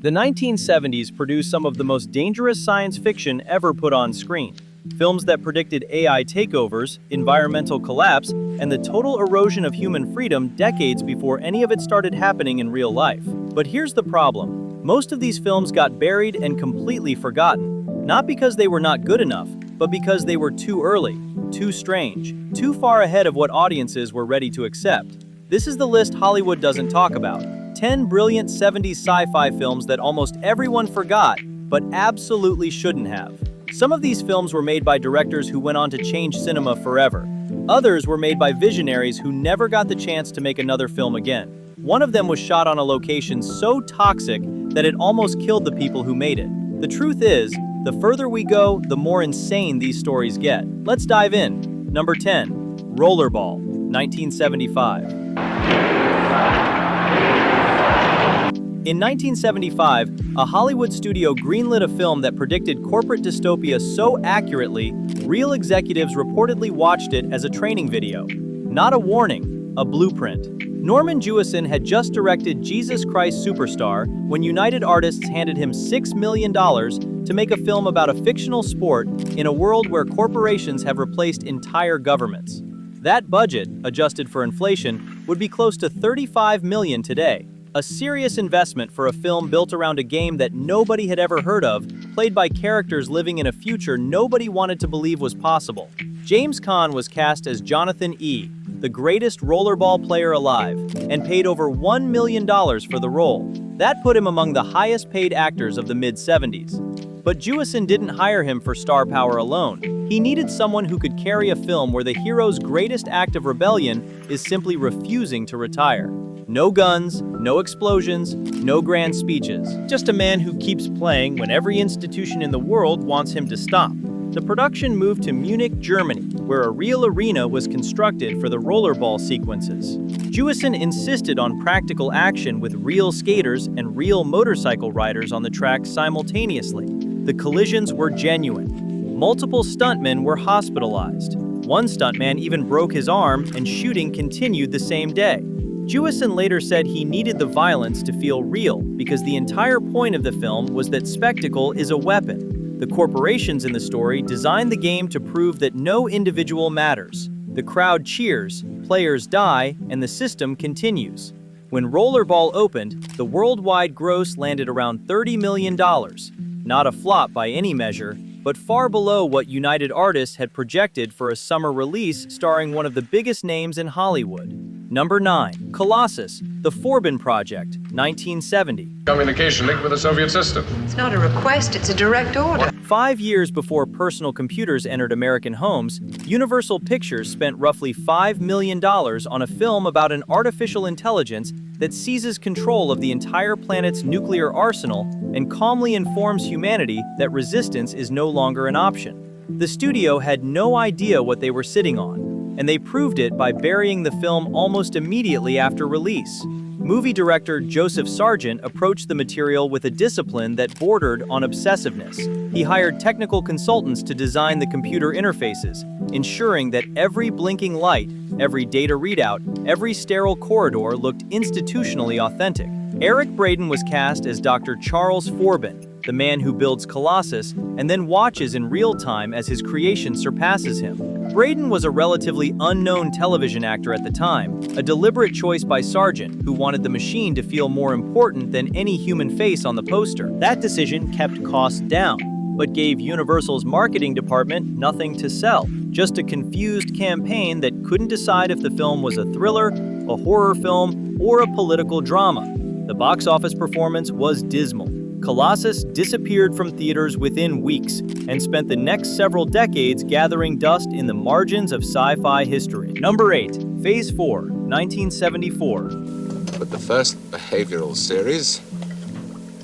The 1970s produced some of the most dangerous science fiction ever put on screen. Films that predicted AI takeovers, environmental collapse, and the total erosion of human freedom decades before any of it started happening in real life. But here's the problem. Most of these films got buried and completely forgotten. Not because they were not good enough, but because they were too early, too strange, too far ahead of what audiences were ready to accept. This is the list Hollywood doesn't talk about. 10 brilliant 70s sci-fi films that almost everyone forgot, but absolutely shouldn't have. Some of these films were made by directors who went on to change cinema forever. Others were made by visionaries who never got the chance to make another film again. One of them was shot on a location so toxic that it almost killed the people who made it. The truth is, the further we go, the more insane these stories get. Let's dive in. Number 10. Rollerball, 1975. In 1975, a Hollywood studio greenlit a film that predicted corporate dystopia so accurately, real executives reportedly watched it as a training video. Not a warning, a blueprint. Norman Jewison had just directed Jesus Christ Superstar when United Artists handed him $6 million to make a film about a fictional sport in a world where corporations have replaced entire governments. That budget, adjusted for inflation, would be close to $35 million today. A serious investment for a film built around a game that nobody had ever heard of, played by characters living in a future nobody wanted to believe was possible. James Caan was cast as Jonathan E., the greatest rollerball player alive, and paid over $1 million for the role. That put him among the highest-paid actors of the mid-70s. But Jewison didn't hire him for star power alone. He needed someone who could carry a film where the hero's greatest act of rebellion is simply refusing to retire. No guns, no explosions, no grand speeches. Just a man who keeps playing when every institution in the world wants him to stop. The production moved to Munich, Germany, where a real arena was constructed for the rollerball sequences. Jewison insisted on practical action with real skaters and real motorcycle riders on the track simultaneously. The collisions were genuine. Multiple stuntmen were hospitalized. One stuntman even broke his arm, and shooting continued the same day. Jewison later said he needed the violence to feel real because the entire point of the film was that spectacle is a weapon. The corporations in the story designed the game to prove that no individual matters. The crowd cheers, players die, and the system continues. When Rollerball opened, the worldwide gross landed around $30 million. Not a flop by any measure, but far below what United Artists had projected for a summer release starring one of the biggest names in Hollywood. Number 9. Colossus, The Forbin Project, 1970. Communication link with the Soviet system. It's not a request, it's a direct order. 5 years before personal computers entered American homes, Universal Pictures spent roughly $5 million on a film about an artificial intelligence that seizes control of the entire planet's nuclear arsenal and calmly informs humanity that resistance is no longer an option. The studio had no idea what they were sitting on, and they proved it by burying the film almost immediately after release. Movie director Joseph Sargent approached the material with a discipline that bordered on obsessiveness. He hired technical consultants to design the computer interfaces, ensuring that every blinking light, every data readout, every sterile corridor looked institutionally authentic. Eric Braeden was cast as Dr. Charles Forbin, the man who builds Colossus and then watches in real time as his creation surpasses him. Braeden was a relatively unknown television actor at the time, a deliberate choice by Sargent, who wanted the machine to feel more important than any human face on the poster. That decision kept costs down, but gave Universal's marketing department nothing to sell, just a confused campaign that couldn't decide if the film was a thriller, a horror film, or a political drama. The box office performance was dismal. Colossus disappeared from theaters within weeks and spent the next several decades gathering dust in the margins of sci-fi history. Number 8. Phase 4, 1974. But the first behavioral series,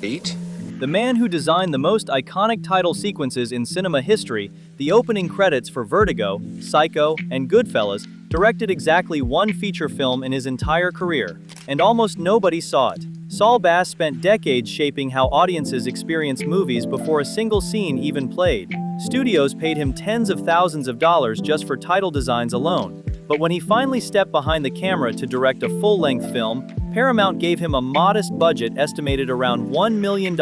Heat. The man who designed the most iconic title sequences in cinema history, the opening credits for Vertigo, Psycho, and Goodfellas, directed exactly one feature film in his entire career, and almost nobody saw it. Saul Bass spent decades shaping how audiences experience movies before a single scene even played. Studios paid him tens of thousands of dollars just for title designs alone. But when he finally stepped behind the camera to direct a full-length film, Paramount gave him a modest budget estimated around $1 million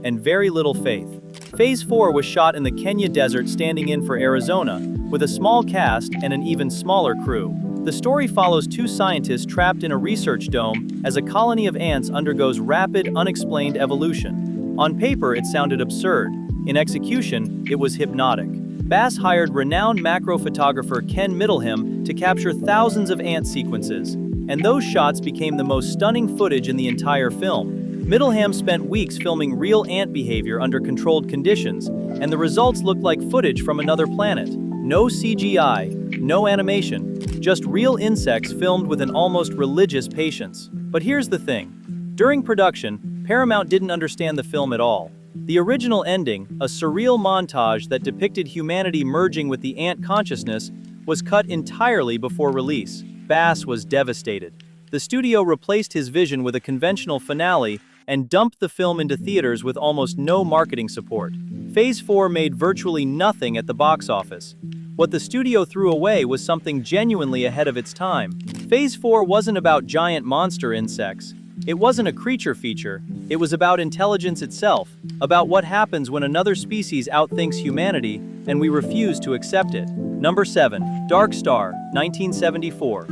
and very little faith. Phase 4 was shot in the Kenya desert standing in for Arizona, with a small cast and an even smaller crew. The story follows two scientists trapped in a research dome as a colony of ants undergoes rapid, unexplained evolution. On paper, it sounded absurd. In execution, it was hypnotic. Bass hired renowned macro photographer Ken Middleham to capture thousands of ant sequences, and those shots became the most stunning footage in the entire film. Middleham spent weeks filming real ant behavior under controlled conditions, and the results looked like footage from another planet. No CGI, no animation, just real insects filmed with an almost religious patience. But here's the thing. During production, Paramount didn't understand the film at all. The original ending, a surreal montage that depicted humanity merging with the ant consciousness, was cut entirely before release. Bass was devastated. The studio replaced his vision with a conventional finale and dumped the film into theaters with almost no marketing support. Phase 4 made virtually nothing at the box office. What the studio threw away was something genuinely ahead of its time. Phase 4 wasn't about giant monster insects. It wasn't a creature feature. It was about intelligence itself, about what happens when another species outthinks humanity and we refuse to accept it. Number 7. Dark Star, 1974.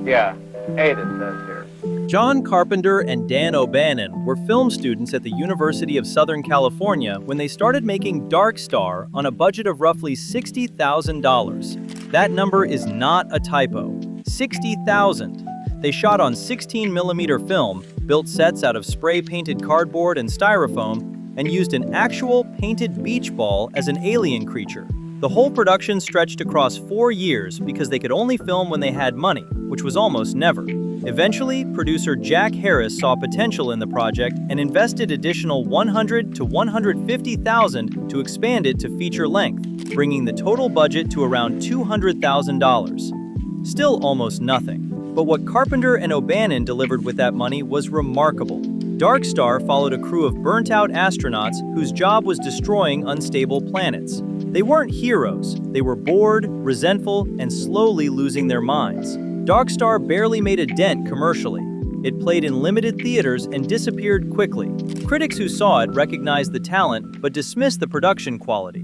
Yeah, 8 it says here. John Carpenter and Dan O'Bannon were film students at the University of Southern California when they started making Dark Star on a budget of roughly $60,000. That number is not a typo. $60,000. They shot on 16mm film, built sets out of spray-painted cardboard and styrofoam, and used an actual painted beach ball as an alien creature. The whole production stretched across 4 years because they could only film when they had money, which was almost never. Eventually, producer Jack Harris saw potential in the project and invested additional $100,000 to $150,000 to expand it to feature length, bringing the total budget to around $200,000. Still almost nothing. But what Carpenter and O'Bannon delivered with that money was remarkable. Dark Star followed a crew of burnt-out astronauts whose job was destroying unstable planets. They weren't heroes. They were bored, resentful, and slowly losing their minds. Dark Star barely made a dent commercially. It played in limited theaters and disappeared quickly. Critics who saw it recognized the talent but dismissed the production quality.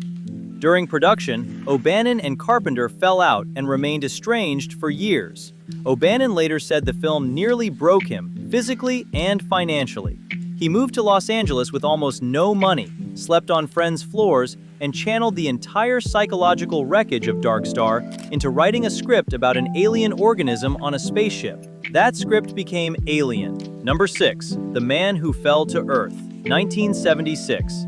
During production, O'Bannon and Carpenter fell out and remained estranged for years. O'Bannon later said the film nearly broke him, physically and financially. He moved to Los Angeles with almost no money, slept on friends' floors, and channeled the entire psychological wreckage of Dark Star into writing a script about an alien organism on a spaceship. That script became Alien. Number 6. The Man Who Fell to Earth, 1976.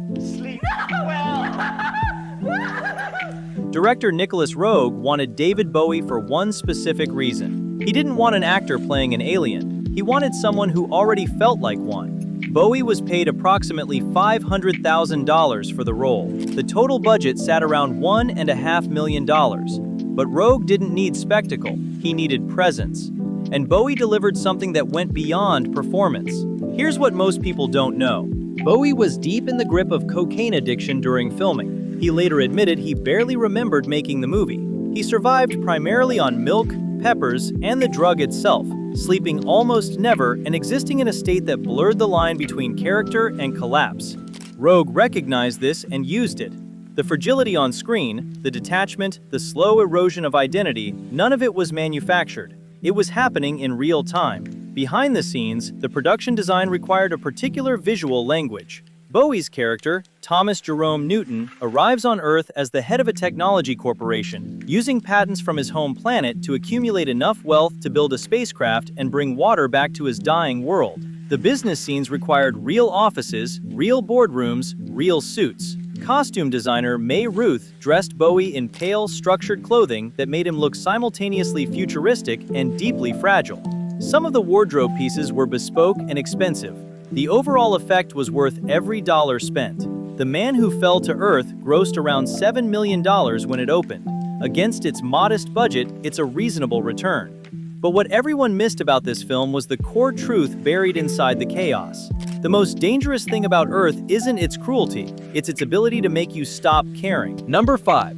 Director Nicholas Roeg wanted David Bowie for one specific reason. He didn't want an actor playing an alien. He wanted someone who already felt like one. Bowie was paid approximately $500,000 for the role. The total budget sat around $1.5 million. But Roeg didn't need spectacle. He needed presence. And Bowie delivered something that went beyond performance. Here's what most people don't know. Bowie was deep in the grip of cocaine addiction during filming. He later admitted he barely remembered making the movie. He survived primarily on milk, peppers, and the drug itself, sleeping almost never and existing in a state that blurred the line between character and collapse. Roeg recognized this and used it. The fragility on screen, the detachment, the slow erosion of identity, none of it was manufactured. It was happening in real time. Behind the scenes, the production design required a particular visual language. Bowie's character, Thomas Jerome Newton, arrives on Earth as the head of a technology corporation, using patents from his home planet to accumulate enough wealth to build a spacecraft and bring water back to his dying world. The business scenes required real offices, real boardrooms, real suits. Costume designer May Ruth dressed Bowie in pale, structured clothing that made him look simultaneously futuristic and deeply fragile. Some of the wardrobe pieces were bespoke and expensive. The overall effect was worth every dollar spent. The Man Who Fell to Earth grossed around $7 million when it opened. Against its modest budget, it's a reasonable return. But what everyone missed about this film was the core truth buried inside the chaos. The most dangerous thing about Earth isn't its cruelty, it's its ability to make you stop caring. Number 5.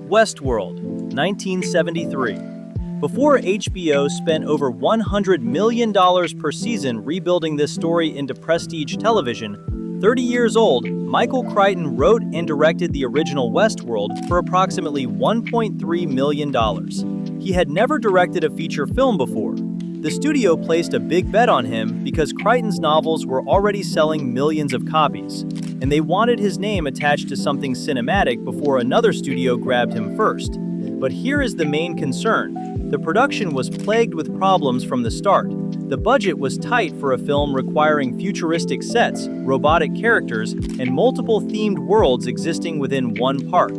Westworld, 1973. Before HBO spent over $100 million per season rebuilding this story into prestige television, 30 years old, Michael Crichton wrote and directed the original Westworld for approximately $1.3 million. He had never directed a feature film before. The studio placed a big bet on him because Crichton's novels were already selling millions of copies, and they wanted his name attached to something cinematic before another studio grabbed him first. But here is the main concern. The production was plagued with problems from the start. The budget was tight for a film requiring futuristic sets, robotic characters, and multiple themed worlds existing within one park.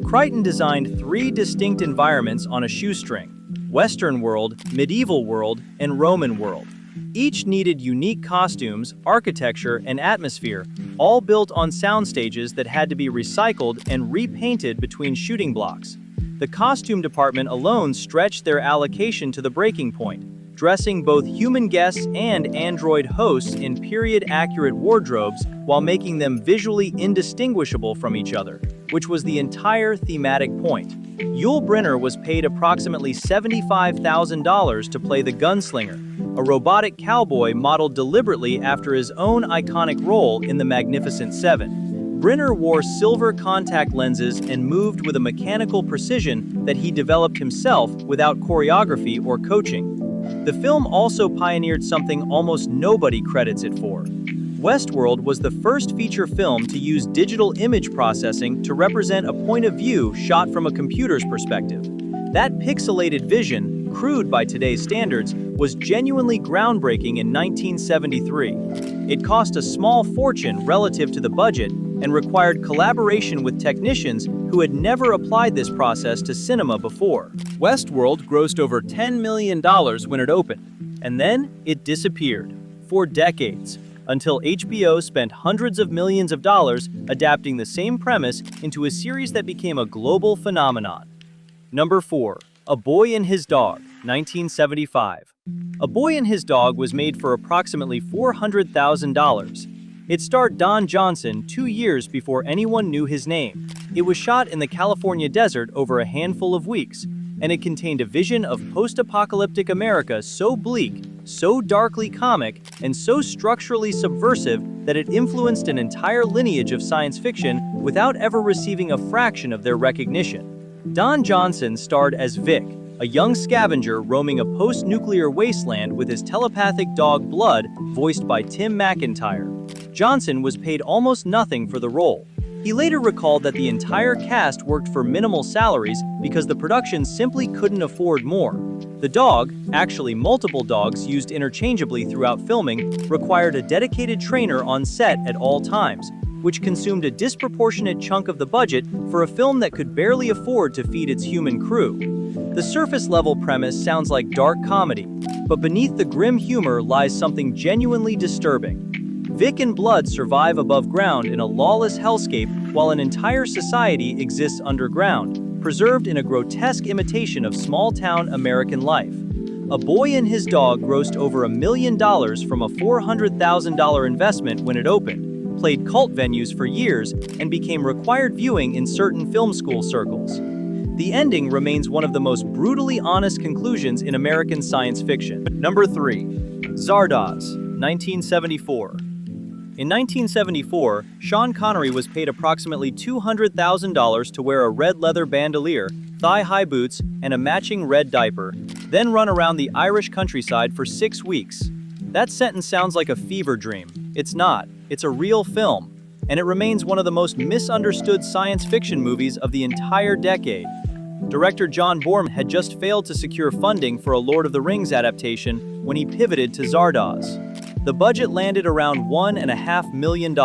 Crichton designed 3 distinct environments on a shoestring: Western world, medieval world, and Roman world. Each needed unique costumes, architecture, and atmosphere, all built on sound stages that had to be recycled and repainted between shooting blocks. The costume department alone stretched their allocation to the breaking point, dressing both human guests and android hosts in period-accurate wardrobes while making them visually indistinguishable from each other, which was the entire thematic point. Yul Brynner was paid approximately $75,000 to play the Gunslinger, a robotic cowboy modeled deliberately after his own iconic role in The Magnificent Seven. Brynner wore silver contact lenses and moved with a mechanical precision that he developed himself without choreography or coaching. The film also pioneered something almost nobody credits it for. Westworld was the first feature film to use digital image processing to represent a point of view shot from a computer's perspective. That pixelated vision, crude by today's standards, was genuinely groundbreaking in 1973. It cost a small fortune relative to the budget and required collaboration with technicians who had never applied this process to cinema before. Westworld grossed over $10 million when it opened, and then it disappeared for decades, until HBO spent hundreds of millions of dollars adapting the same premise into a series that became a global phenomenon. Number 4. A Boy and His Dog, 1975. A Boy and His Dog was made for approximately $400,000. It starred Don Johnson 2 years before anyone knew his name. It was shot in the California desert over a handful of weeks, and it contained a vision of post-apocalyptic America so bleak, so darkly comic, and so structurally subversive that it influenced an entire lineage of science fiction without ever receiving a fraction of their recognition. Don Johnson starred as Vic, a young scavenger roaming a post-nuclear wasteland with his telepathic dog Blood, voiced by Tim McIntyre. Johnson was paid almost nothing for the role. He later recalled that the entire cast worked for minimal salaries because the production simply couldn't afford more. The dog, actually multiple dogs used interchangeably throughout filming, required a dedicated trainer on set at all times, which consumed a disproportionate chunk of the budget for a film that could barely afford to feed its human crew. The surface-level premise sounds like dark comedy, but beneath the grim humor lies something genuinely disturbing. Vic and Blood survive above ground in a lawless hellscape while an entire society exists underground, preserved in a grotesque imitation of small-town American life. A Boy and His Dog grossed over $1 million from a $400,000 investment when it opened, played cult venues for years, and became required viewing in certain film school circles. The ending remains one of the most brutally honest conclusions in American science fiction. Number 3. Zardoz, 1974. In 1974, Sean Connery was paid approximately $200,000 to wear a red leather bandolier, thigh-high boots, and a matching red diaper, then run around the Irish countryside for 6 weeks. That sentence sounds like a fever dream. It's not. It's a real film, and it remains one of the most misunderstood science fiction movies of the entire decade. Director John Boorman had just failed to secure funding for a Lord of the Rings adaptation when he pivoted to Zardoz. The budget landed around $1.5 million,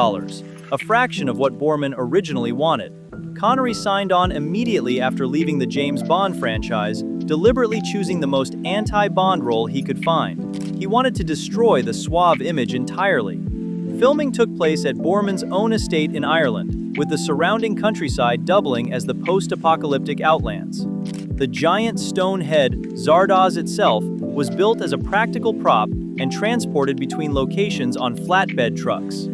a fraction of what Boorman originally wanted. Connery signed on immediately after leaving the James Bond franchise, deliberately choosing the most anti-Bond role he could find. He wanted to destroy the suave image entirely. Filming took place at Boorman's own estate in Ireland, with the surrounding countryside doubling as the post-apocalyptic outlands. The giant stone head, Zardoz itself, was built as a practical prop and transported between locations on flatbed trucks.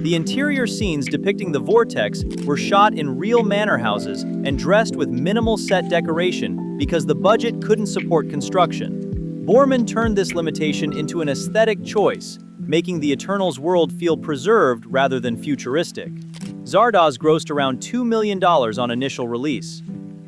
The interior scenes depicting the vortex were shot in real manor houses and dressed with minimal set decoration because the budget couldn't support construction. Borman turned this limitation into an aesthetic choice, making the Eternals world feel preserved rather than futuristic. Zardoz grossed around $2 million on initial release.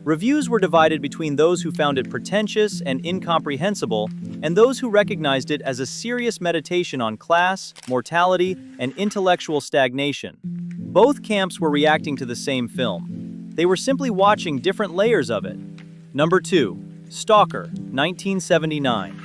Reviews were divided between those who found it pretentious and incomprehensible and those who recognized it as a serious meditation on class, mortality, and intellectual stagnation. Both camps were reacting to the same film. They were simply watching different layers of it. Number 2. Stalker, 1979.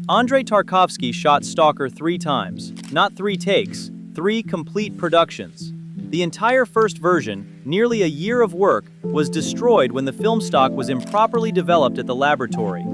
Andrei Tarkovsky shot Stalker 3 times, not 3 takes, 3 complete productions. The entire first version, nearly a year of work, was destroyed when the film stock was improperly developed at the laboratory.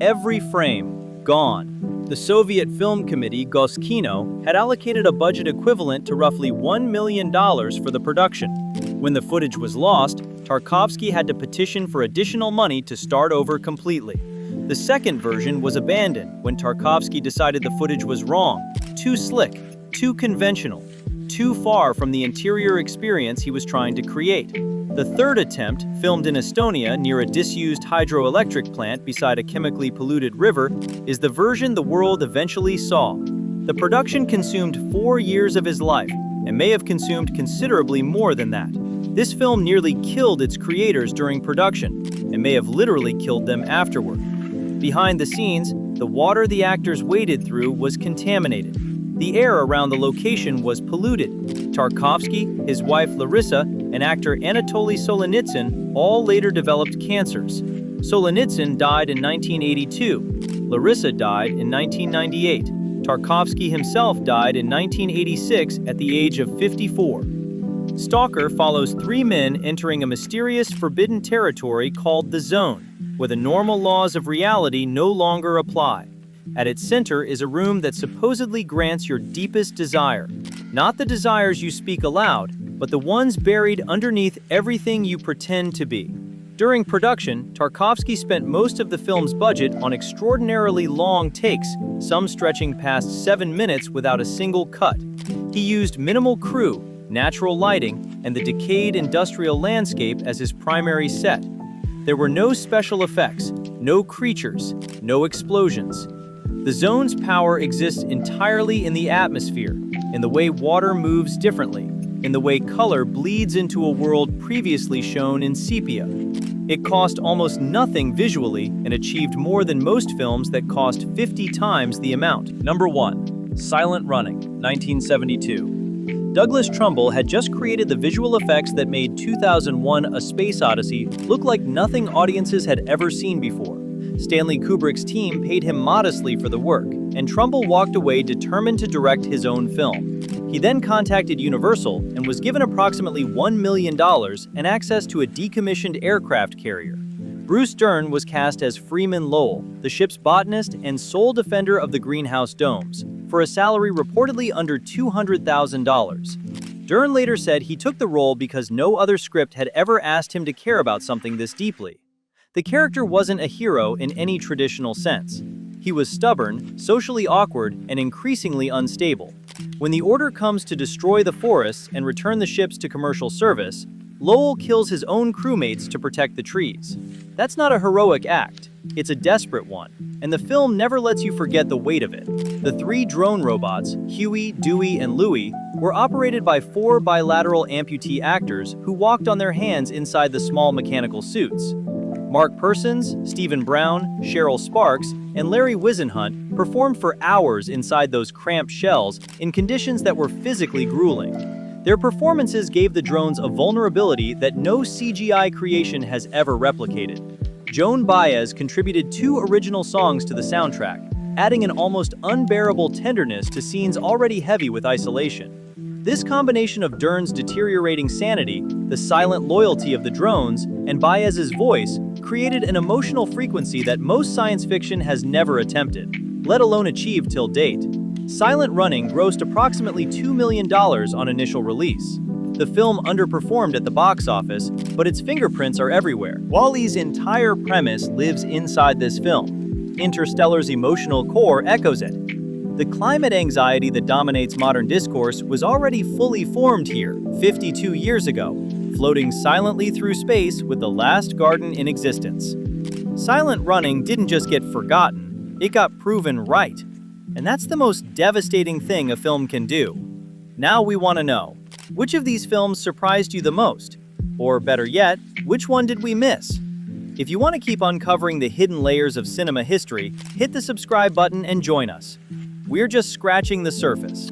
Every frame, gone. The Soviet Film Committee, Goskino, had allocated a budget equivalent to roughly $1 million for the production. When the footage was lost, Tarkovsky had to petition for additional money to start over completely. The second version was abandoned when Tarkovsky decided the footage was wrong, too slick, too conventional, too far from the interior experience he was trying to create. The third attempt, filmed in Estonia near a disused hydroelectric plant beside a chemically polluted river, is the version the world eventually saw. The production consumed 4 years of his life, and may have consumed considerably more than that. This film nearly killed its creators during production, and may have literally killed them afterward. Behind the scenes, the water the actors waded through was contaminated. The air around the location was polluted. Tarkovsky, his wife Larissa, and actor Anatoly Solzhenitsyn all later developed cancers. Solzhenitsyn died in 1982. Larissa died in 1998. Tarkovsky himself died in 1986 at the age of 54. Stalker follows 3 men entering a mysterious, forbidden territory called the Zone, where the normal laws of reality no longer apply. At its center is a room that supposedly grants your deepest desire. Not the desires you speak aloud, but the ones buried underneath everything you pretend to be. During production, Tarkovsky spent most of the film's budget on extraordinarily long takes, some stretching past 7 minutes without a single cut. He used minimal crew, natural lighting, and the decayed industrial landscape as his primary set. There were no special effects, no creatures, no explosions. The Zone's power exists entirely in the atmosphere, in the way water moves differently, in the way color bleeds into a world previously shown in sepia. It cost almost nothing visually and achieved more than most films that cost 50 times the amount. Number 1. Silent Running, 1972. Douglas Trumbull had just created the visual effects that made 2001: A Space Odyssey look like nothing audiences had ever seen before. Stanley Kubrick's team paid him modestly for the work, and Trumbull walked away determined to direct his own film. He then contacted Universal and was given approximately $1 million and access to a decommissioned aircraft carrier. Bruce Dern was cast as Freeman Lowell, the ship's botanist and sole defender of the greenhouse domes, for a salary reportedly under $200,000. Dern later said he took the role because no other script had ever asked him to care about something this deeply. The character wasn't a hero in any traditional sense. He was stubborn, socially awkward, and increasingly unstable. When the order comes to destroy the forests and return the ships to commercial service, Lowell kills his own crewmates to protect the trees. That's not a heroic act. It's a desperate one, and the film never lets you forget the weight of it. The 3 drone robots, Huey, Dewey, and Louie, were operated by 4 bilateral amputee actors who walked on their hands inside the small mechanical suits. Mark Persons, Stephen Brown, Cheryl Sparks, and Larry Wisenhunt performed for hours inside those cramped shells in conditions that were physically grueling. Their performances gave the drones a vulnerability that no CGI creation has ever replicated. Joan Baez contributed 2 original songs to the soundtrack, adding an almost unbearable tenderness to scenes already heavy with isolation. This combination of Dern's deteriorating sanity, the silent loyalty of the drones, and Baez's voice created an emotional frequency that most science fiction has never attempted, let alone achieved till date. Silent Running grossed approximately $2 million on initial release. The film underperformed at the box office, but its fingerprints are everywhere. WALL-E's entire premise lives inside this film. Interstellar's emotional core echoes it. The climate anxiety that dominates modern discourse was already fully formed here, 52 years ago, floating silently through space with the last garden in existence. Silent running didn't just get forgotten, it got proven right. And that's the most devastating thing a film can do. Now we want to know, which of these films surprised you the most? Or better yet, which one did we miss? If you want to keep uncovering the hidden layers of cinema history, hit the subscribe button and join us. We're just scratching the surface.